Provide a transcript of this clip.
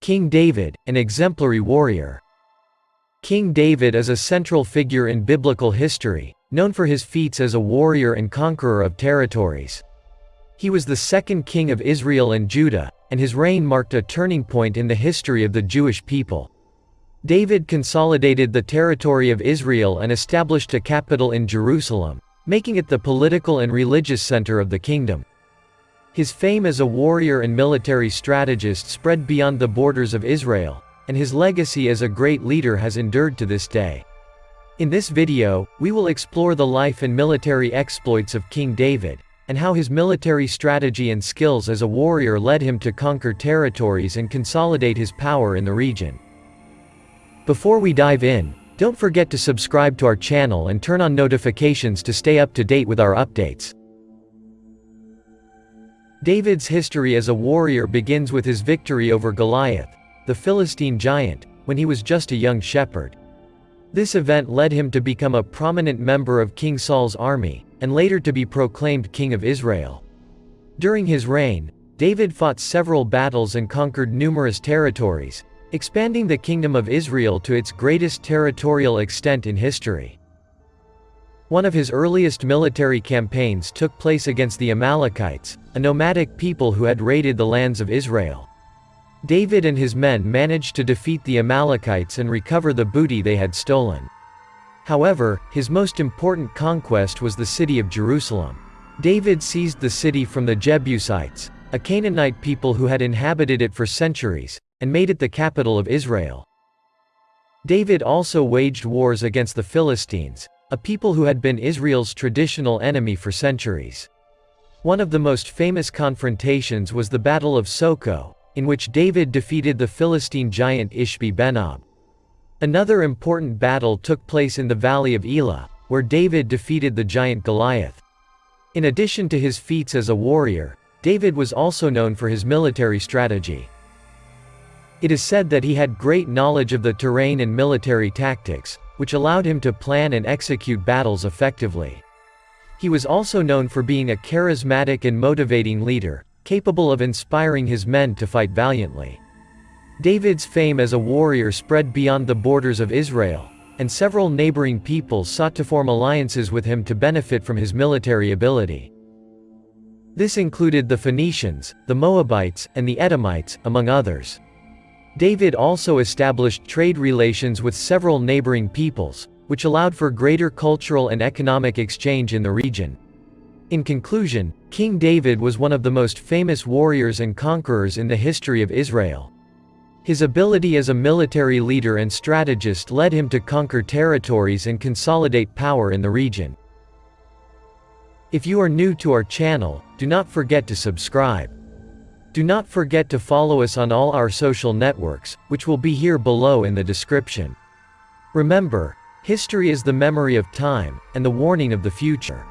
King David, an exemplary warrior. King David is a central figure in biblical history, known for his feats as a warrior and conqueror of territories. He was the second king of Israel and Judah, and his reign marked a turning point in the history of the Jewish people. David consolidated the territory of Israel and established a capital in Jerusalem, making it the political and religious center of the kingdom. His fame as a warrior and military strategist spread beyond the borders of Israel, and his legacy as a great leader has endured to this day. In this video, we will explore the life and military exploits of King David, and how his military strategy and skills as a warrior led him to conquer territories and consolidate his power in the region. Before we dive in, don't forget to subscribe to our channel and turn on notifications to stay up to date with our updates. David's history as a warrior begins with his victory over Goliath, the Philistine giant, when he was just a young shepherd. This event led him to become a prominent member of King Saul's army, and later to be proclaimed King of Israel. During his reign, David fought several battles and conquered numerous territories, expanding the kingdom of Israel to its greatest territorial extent in history. One of his earliest military campaigns took place against the Amalekites, a nomadic people who had raided the lands of Israel. David and his men managed to defeat the Amalekites and recover the booty they had stolen. However, his most important conquest was the city of Jerusalem. David seized the city from the Jebusites, a Canaanite people who had inhabited it for centuries, and made it the capital of Israel. David also waged wars against the Philistines, a people who had been Israel's traditional enemy for centuries. One of the most famous confrontations was the Battle of Sokoh, in which David defeated the Philistine giant Ishbi-Benob. Another important battle took place in the Valley of Elah, where David defeated the giant Goliath. In addition to his feats as a warrior, David was also known for his military strategy. It is said that he had great knowledge of the terrain and military tactics, which allowed him to plan and execute battles effectively. He was also known for being a charismatic and motivating leader, capable of inspiring his men to fight valiantly. David's fame as a warrior spread beyond the borders of Israel, and several neighboring peoples sought to form alliances with him to benefit from his military ability. This included the Phoenicians, the Moabites, and the Edomites, among others. David also established trade relations with several neighboring peoples, which allowed for greater cultural and economic exchange in the region. In conclusion, King David was one of the most famous warriors and conquerors in the history of Israel. His ability as a military leader and strategist led him to conquer territories and consolidate power in the region. If you are new to our channel, do not forget to subscribe. Do not forget to follow us on all our social networks, which will be here below in the description. Remember, history is the memory of time, and the warning of the future.